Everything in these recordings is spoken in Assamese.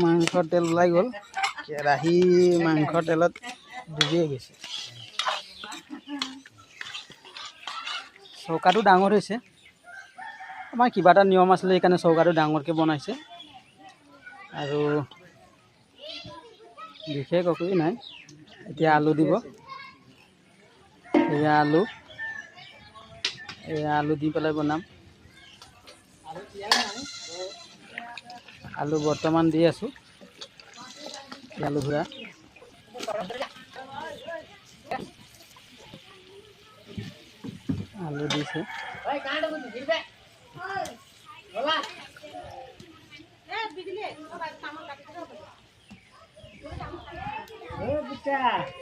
মাংসৰ তেল ওলাই গ'ল, কেৰাহী মাংসৰ তেলত ডুবিয়ে গৈছে। চৌকাটো ডাঙৰ হৈছে, আমাৰ কিবা এটা নিয়ম আছিলে সেইকাৰণে চৌকাটো ডাঙৰকৈ বনাইছে, আৰু বিশেষ একোৱেই নাই। এতিয়া আলু দিব, এয়া আলু দি পেলাই বনাম। আলু বৰ্তমান দি আছোঁ, আলু ভুৰা। আলু দিছে,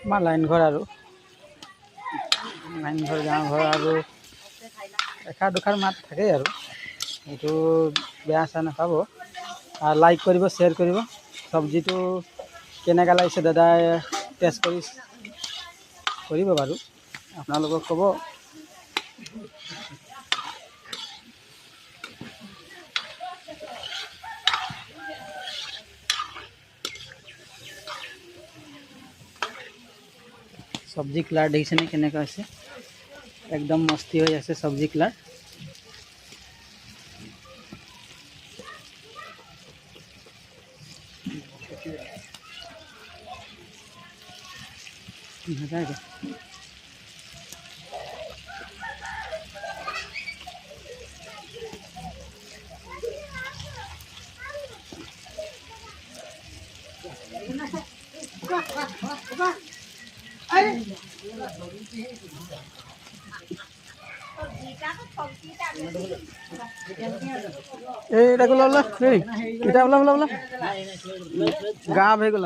আমাৰ লাইন ঘৰ আৰু গাঁও ঘৰ, আৰু এষাৰ দুষাৰ মাত থাকেই আৰু এইটো বেয়া চাহ নাপাব। লাইক কৰিব, শ্বেয়াৰ কৰিব। চব্জিটো কেনেকুৱা লাগিছে দাদাই টেষ্ট কৰিব বাৰু, আপোনালোকক ক'ব। চব্জি কালাৰ দেখিছেনে কেনেকুৱা হৈছে, একদম মস্তি হৈ আছে চব্জি কালাৰ। এইটা গুলো ওলা এই এটা ওলা ওলা ওলা গা হয়ে গেল।